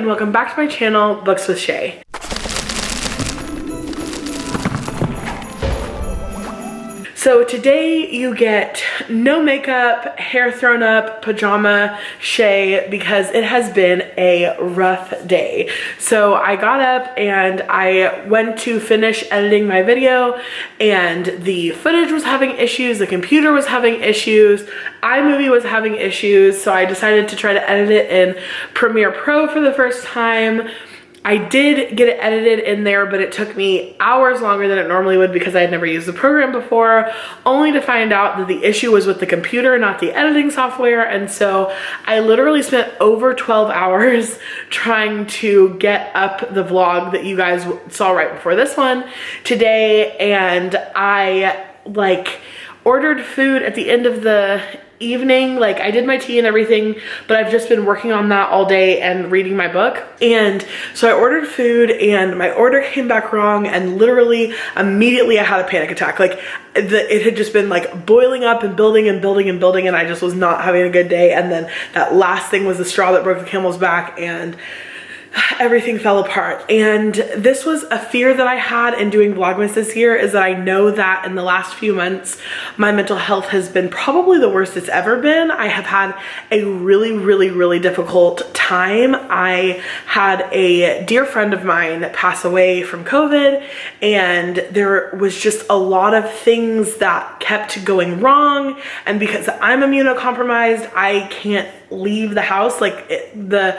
and welcome back to my channel, Books with Shay. So today you get no makeup, hair thrown up, pajama Shay, because it has been a rough day. So I got up and I went to finish editing my video, and the footage was having issues, the computer was having issues, iMovie was having issues, so I decided to try to edit it in Premiere Pro for the first time. I did get it edited in there, but it took me hours longer than it normally would because I had never used the program before, only to find out that the issue was with the computer, not the editing software. And so I literally spent over 12 hours trying to get up the vlog that you guys saw right before this one today. And I ordered food at the end of the evening. I did my tea and everything, but I've just been working on that all day and reading my book. And so I ordered food and my order came back wrong, and literally immediately I had a panic attack. It had just been boiling up and building and building and building, and I just was not having a good day. And then that last thing was the straw that broke the camel's back, and everything fell apart. And this was a fear that I had in doing Vlogmas this year, is that I know that in the last few months my mental health has been probably the worst it's ever been. I have had a really difficult time. I had a dear friend of mine pass away from COVID, and there was just a lot of things that kept going wrong. And because I'm immunocompromised, I can't leave the house. The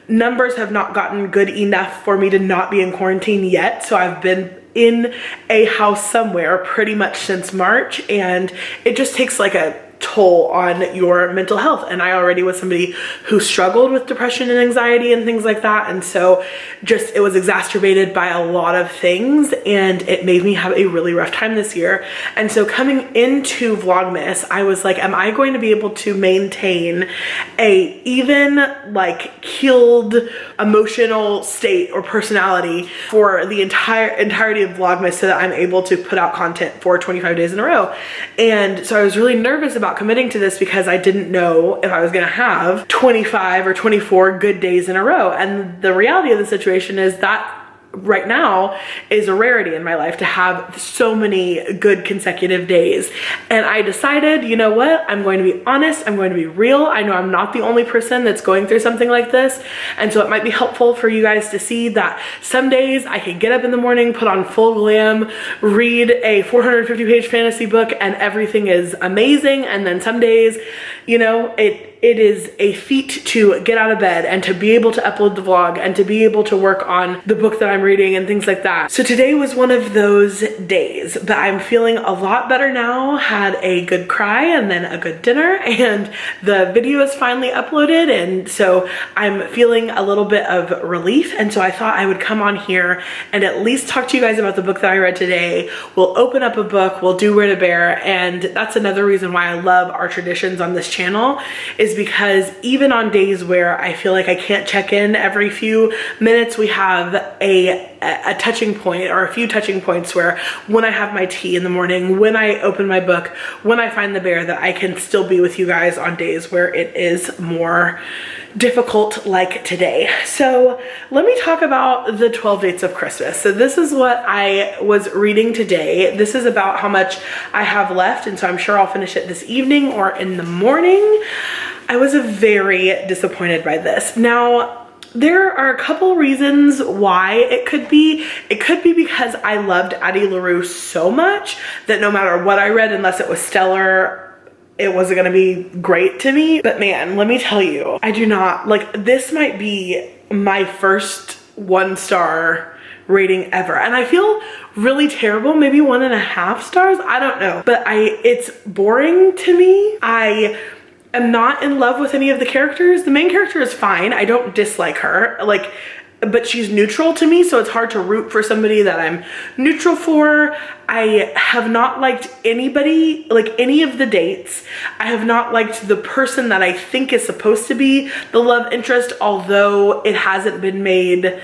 numbers have not gotten good enough for me to not be in quarantine yet. So I've been in a house somewhere pretty much since March, and it just takes a toll on your mental health. And I already was somebody who struggled with depression and anxiety and things like that. And so it was exacerbated by a lot of things, and it made me have a really rough time this year. And so coming into Vlogmas, I was like, am I going to be able to maintain a even keeled emotional state or personality for the entirety of Vlogmas, so that I'm able to put out content for 25 days in a row? And so I was really nervous about committing to this because I didn't know if I was gonna have 25 or 24 good days in a row. And the reality of the situation is that right now is a rarity in my life to have so many good consecutive days. And I decided, you know what, I'm going to be honest, I'm going to be real. I know I'm not the only person that's going through something like this, and so it might be helpful for you guys to see that some days I can get up in the morning, put on full glam, read a 450-page fantasy book, and everything is amazing. And then some days, it is a feat to get out of bed and to be able to upload the vlog and to be able to work on the book that I'm reading and things like that. So today was one of those days, but I'm feeling a lot better now. Had a good cry and then a good dinner, and the video is finally uploaded, and so I'm feeling a little bit of relief. And so I thought I would come on here and at least talk to you guys about the book that I read today. We'll open up a book, we'll do Where to Bear, and that's another reason why I love our traditions on this channel, is because even on days where I feel like I can't check in every few minutes, we have a touching point, or a few touching points, where when I have my tea in the morning, when I open my book, when I find the bear, that I can still be with you guys on days where it is more difficult, like today. So let me talk about the 12 Dates of Christmas. So this is what I was reading today. This is about how much I have left, and so I'm sure I'll finish it this evening or in the morning. I was very disappointed by this. Now, there are a couple reasons why it could be. It could be because I loved Addie LaRue so much that no matter what I read, unless it was stellar, it wasn't gonna be great to me. But man, let me tell you, I do not, this might be my first 1-star rating ever. And I feel really terrible, maybe 1.5 stars, I don't know. But it's boring to me. I'm not in love with any of the characters. The main character is fine. I don't dislike her, but she's neutral to me, so it's hard to root for somebody that I'm neutral for. I have not liked anybody, any of the dates. I have not liked the person that I think is supposed to be the love interest, although it hasn't been made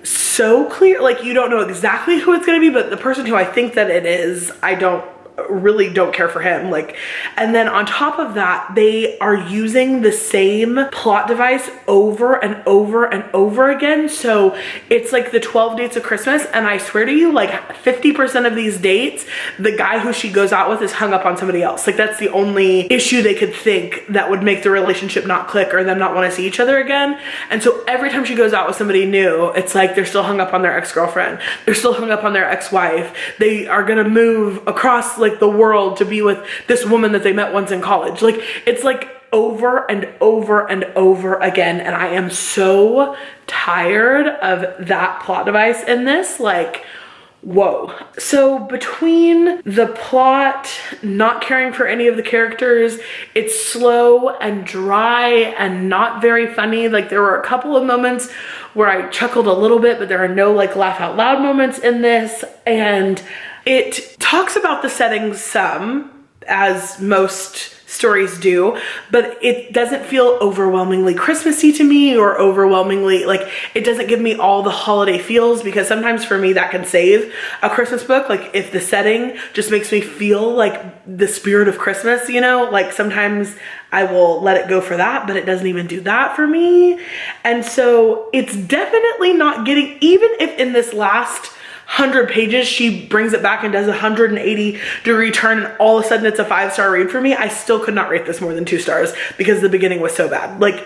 so clear. You don't know exactly who it's gonna be, but the person who I think that it is, I don't really don't care for him. Like, and then on top of that, they are using the same plot device over and over and over again. So it's like the 12 dates of Christmas, and I swear to you, like 50% of these dates, the guy who she goes out with is hung up on somebody else. Like, that's the only issue they could think that would make the relationship not click or them not want to see each other again. And so every time she goes out with somebody new, it's like they're still hung up on their ex-girlfriend. They're still hung up on their ex-wife. They are gonna move across like the world to be with this woman that they met once in college. Like, it's like over and over and over again, and I am so tired of that plot device in this. Like, whoa. So between the plot, not caring for any of the characters, it's slow and dry and not very funny. Like, there were a couple of moments where I chuckled a little bit, but there are no like laugh out loud moments in this. And it talks about the settings some, as most stories do, but it doesn't feel overwhelmingly Christmassy to me, or overwhelmingly, like, it doesn't give me all the holiday feels, because sometimes for me that can save a Christmas book. Like, if the setting just makes me feel like the spirit of Christmas, you know, like sometimes I will let it go for that, but it doesn't even do that for me. And so it's definitely not getting, even if in this last 100 pages she brings it back and does a 180-degree turn, and all of a sudden it's a 5-star read for me, I still could not rate this more than 2 stars because the beginning was so bad. Like,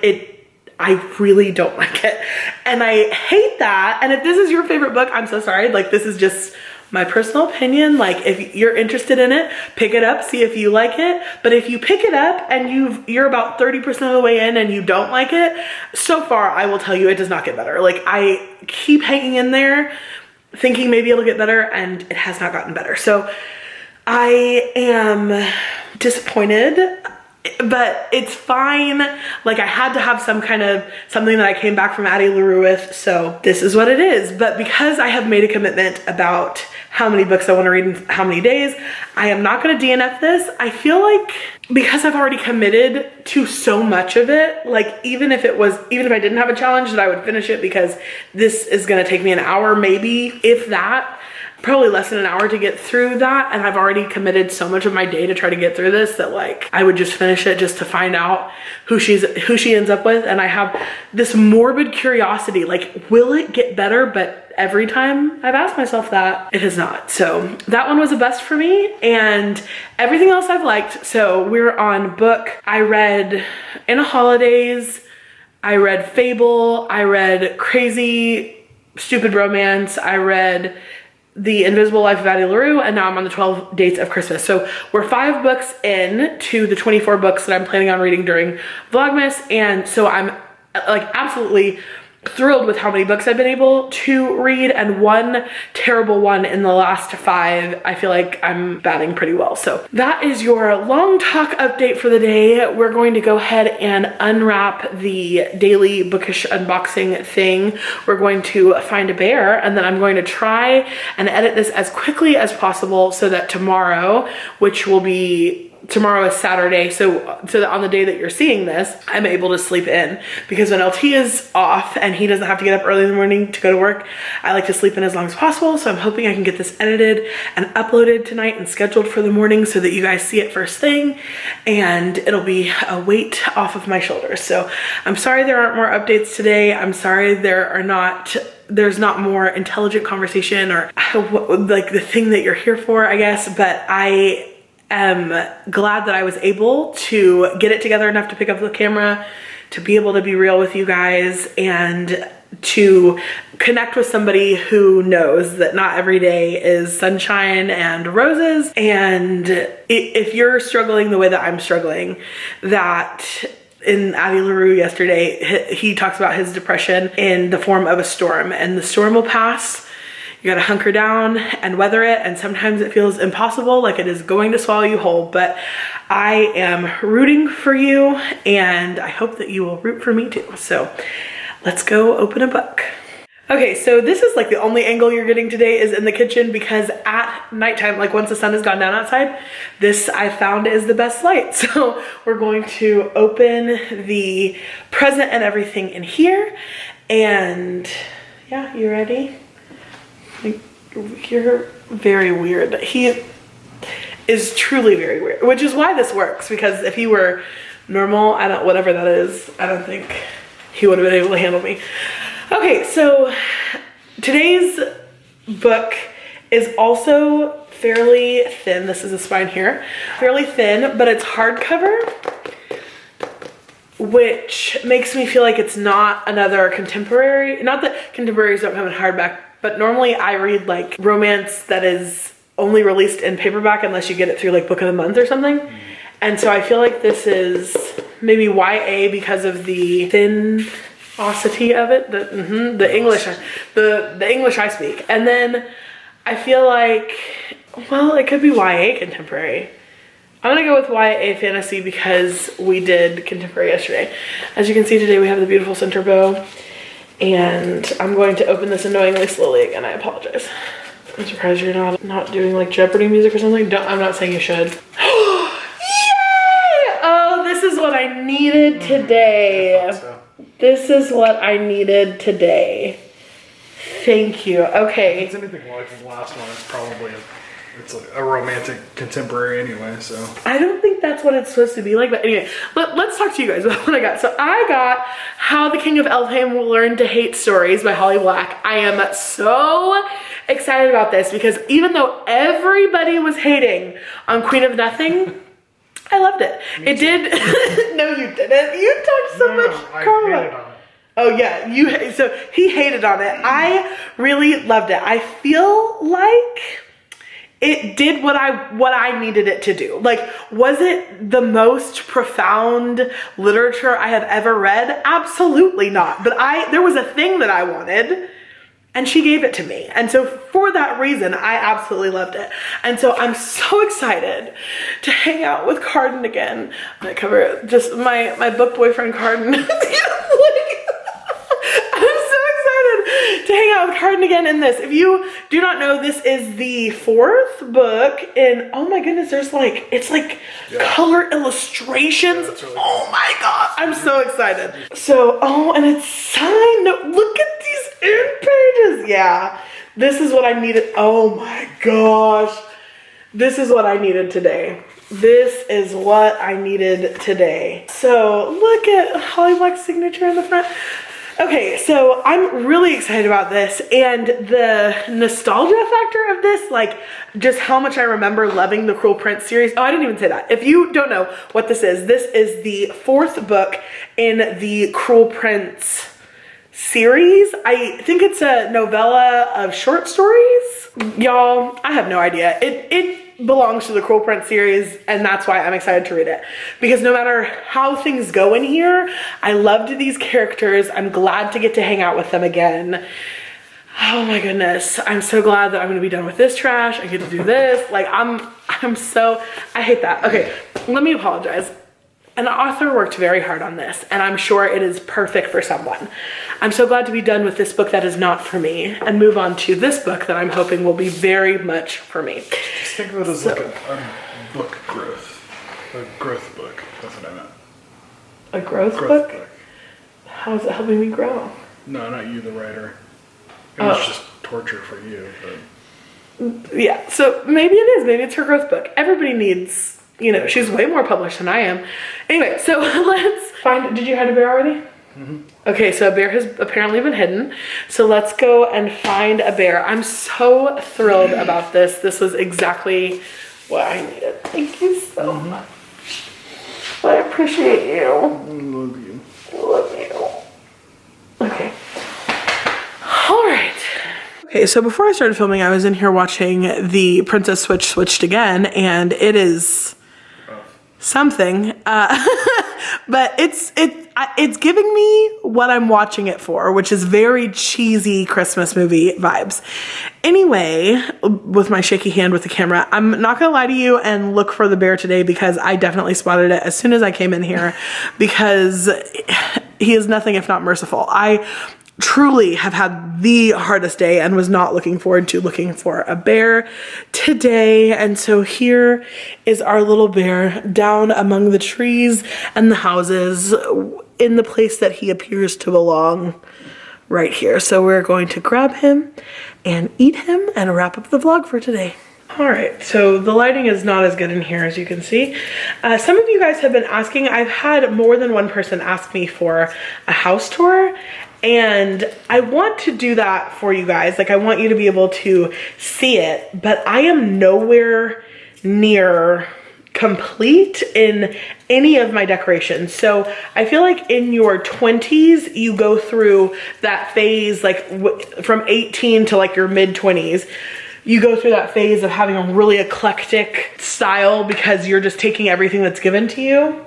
I really don't like it, and I hate that. And if this is your favorite book, I'm so sorry. Like, this is just my personal opinion. Like, if you're interested in it, pick it up, see if you like it. But if you pick it up and you're about 30% of the way in and you don't like it, so far I will tell you it does not get better. Like, I keep hanging in there thinking maybe it'll get better, and it has not gotten better. So I am disappointed, but it's fine. Like, I had to have some kind of something that I came back from Addie LaRue with, so this is what it is. But because I have made a commitment about how many books I want to read in how many days, I am not going to DNF this. I feel like because I've already committed to so much of it, like, even if I didn't have a challenge, that I would finish it, because this is going to take me an hour, maybe, if that. Probably less than an hour to get through that, and I've already committed so much of my day to try to get through this that, like, I would just finish it just to find out who she ends up with. And I have this morbid curiosity, like, will it get better? But every time I've asked myself that, it has not. So that one was a best for me, and everything else I've liked. So we're on book. I read In a Holidays, I read Fable, I read Crazy Stupid Romance, I read The Invisible Life of Addie LaRue, and now I'm on the 12 Dates of Christmas. So we're 5 books in to the 24 books that I'm planning on reading during Vlogmas, and so I'm like absolutely thrilled with how many books I've been able to read, and one terrible one in the last 5. I feel like I'm batting pretty well. So that is your long talk update for the day. We're going to go ahead and unwrap the daily bookish unboxing thing. We're going to find a bear, and then I'm going to try and edit this as quickly as possible so that tomorrow, which will be, tomorrow is Saturday, so that on the day that you're seeing this, I'm able to sleep in, because when LT is off and he doesn't have to get up early in the morning to go to work, I like to sleep in as long as possible. So I'm hoping I can get this edited and uploaded tonight and scheduled for the morning so that you guys see it first thing, and it'll be a weight off of my shoulders. So I'm sorry there aren't more updates today. I'm sorry there's not more intelligent conversation, or like the thing that you're here for, I guess, but I am glad that I was able to get it together enough to pick up the camera, to be able to be real with you guys, and to connect with somebody who knows that not every day is sunshine and roses. And if you're struggling the way that I'm struggling, that in Addie LaRue yesterday, he talks about his depression in the form of a storm, and the storm will pass. You gotta hunker down and weather it, and sometimes it feels impossible, like it is going to swallow you whole, but I am rooting for you, and I hope that you will root for me too. So let's go open a book. Okay, so this is like the only angle you're getting today is in the kitchen, because at nighttime, like once the sun has gone down outside, this I found is the best light. So we're going to open the present and everything in here, and yeah, you ready? You're very weird. is truly very weird, which is why this works, because if he were normal, whatever that is, I don't think he would have been able to handle me. Okay, so today's book is also fairly thin. This is the spine here, fairly thin, but it's hardcover, which makes me feel like it's not another contemporary. Not that contemporaries don't come in hardback, but normally I read like romance that is only released in paperback unless you get it through like Book of the Month or something. And so I feel like this is maybe YA because of the thinosity of it, the English I speak. And then I feel like, well, it could be YA contemporary. I'm gonna go with YA fantasy because we did contemporary yesterday. As you can see today, we have the beautiful center bow, and I'm going to open this annoyingly slowly again. I apologize. I'm surprised you're not doing like Jeopardy music or something. I'm not saying you should. Yay! Oh, this is what I needed today. I thought so. This is what I needed today. Thank you. Okay. If it's anything like the last one, it's probably it's a romantic contemporary anyway, so. I don't think that's what it's supposed to be like, but anyway, let's talk to you guys about what I got. So I got How the King of Elfham Will Learn to Hate Stories by Holly Black. I am so excited about this because even though everybody was hating on Queen of Nothing, I loved it. It did. No, you didn't. You talked so much crap about it. Oh yeah, so he hated on it. I really loved it. I feel like it did what I needed it to do. Like, was it the most profound literature I have ever read? Absolutely not. But there was a thing that I wanted, and she gave it to me. And so for that reason, I absolutely loved it. And so I'm so excited to hang out with Carden again. I'm gonna cover just my book boyfriend Carden. To hang out with Carden again in this. If you do not know, this is the 4th book in, oh my goodness, there's like, it's like color illustrations. Yeah, really oh my God, I'm so excited. So, oh, and it's signed. Look at these end pages. Yeah, this is what I needed. Oh my gosh. This is what I needed today. This is what I needed today. So look at Holly Black's signature in the front. Okay, so I'm really excited about this, and the nostalgia factor of this, like just how much I remember loving the Cruel Prince series. Oh, I didn't even say that. If you don't know what this is the 4th book in the Cruel Prince series. I think it's a novella of short stories. Y'all, I have no idea. It belongs to the Cruel Prince series, and that's why I'm excited to read it, because no matter how things go in here, I loved these characters. I'm glad to get to hang out with them again. Oh my goodness, I'm so glad that I'm gonna be done with this trash. I get to do this. Like I'm so, I hate that. Okay, let me apologize. An author worked very hard on this, and I'm sure it is perfect for someone. I'm so glad to be done with this book that is not for me and move on to this book that I'm hoping will be very much for me. Just think of it as like a book growth. A growth book. That's what I meant. A growth book? How is it helping me grow? No, not you, the writer. It was just torture for you. But. Yeah, so maybe it is. Maybe it's her growth book. Everybody needs, you know, she's way more published than I am. Anyway, so let's find, did you hide a bear already? Mm-hmm. Okay, so a bear has apparently been hidden. So let's go and find a bear. I'm so thrilled about this. This was exactly what I needed. Thank you so much. I appreciate you. I love you. I love you. Okay. All right. Okay, so before I started filming, I was in here watching the Princess Switch Switched again, and it is something. But it's giving me what I'm watching it for, which is very cheesy Christmas movie vibes. Anyway, with my shaky hand with the camera, I'm not gonna lie to you and look for the bear today, because I definitely spotted it as soon as I came in here, because he is nothing if not merciful. I truly have had the hardest day and was not looking forward to looking for a bear today. And so here is our little bear down among the trees and the houses in the place that he appears to belong, right here. So we're going to grab him and eat him and wrap up the vlog for today. All right, so the lighting is not as good in here as you can see. Some of you guys have been asking, I've had more than one person ask me for a house tour, and I want to do that for you guys. Like, I want you to be able to see it, but I am nowhere near complete in any of my decorations. So I feel like in your 20s, you go through that phase, like from 18 to like your mid 20s. You go through that phase of having a really eclectic style because you're just taking everything that's given to you.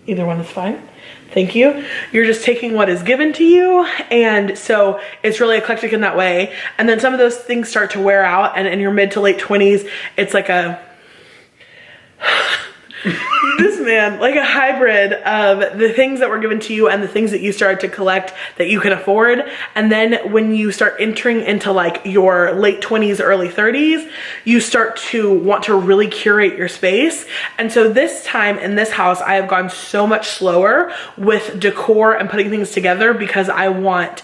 Either one is fine. Thank you. You're just taking what is given to you. And so it's really eclectic in that way. And then some of those things start to wear out. And in your mid to late 20s, it's like a this man, like a hybrid of the things that were given to you and the things that you started to collect that you can afford. And then when you start entering into like your late 20s, early 30s, you start to want to really curate your space. And so this time in this house, I have gone so much slower with decor and putting things together because I want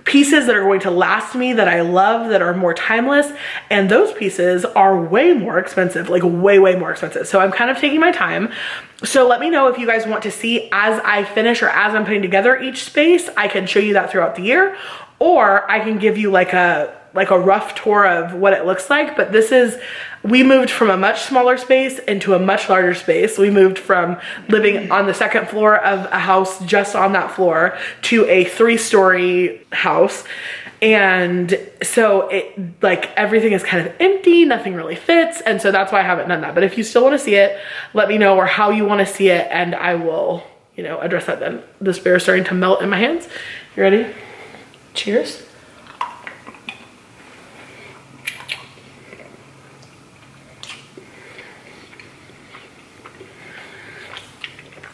pieces that are going to last me, that I love, that are more timeless, and those pieces are way more expensive, like way more expensive. So I'm kind of taking my time. So let me know if you guys want to see as I finish or as I'm putting together each space. I can show you that throughout the year, or I can give you like a rough tour of what it looks like. But this is, we moved from a much smaller space into a much larger space. We moved from living on the second floor of a house just on that floor to a 3-story house. And so it, like, everything is kind of empty, nothing really fits. And so that's why I haven't done that. But if you still want to see it, let me know, or how you want to see it, and I will, you know, address that then. This beer is starting to melt in my hands. You ready? Cheers.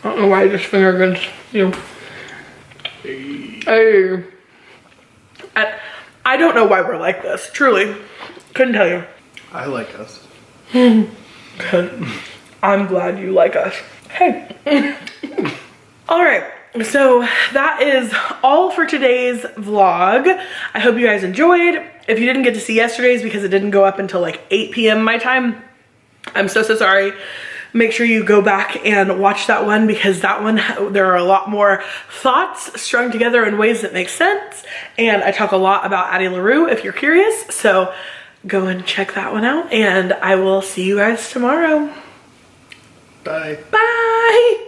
I don't know why I just finger guns you. Hey. I don't know why we're like this. Truly. Couldn't tell you. I like us. Good. I'm glad you like us. Hey. Alright. So that is all for today's vlog. I hope you guys enjoyed. If you didn't get to see yesterday's because it didn't go up until like 8 p.m. my time, I'm so sorry. Make sure you go back and watch that one, because that one, there are a lot more thoughts strung together in ways that make sense. And I talk a lot about Addie LaRue if you're curious. So go and check that one out, and I will see you guys tomorrow. Bye. Bye.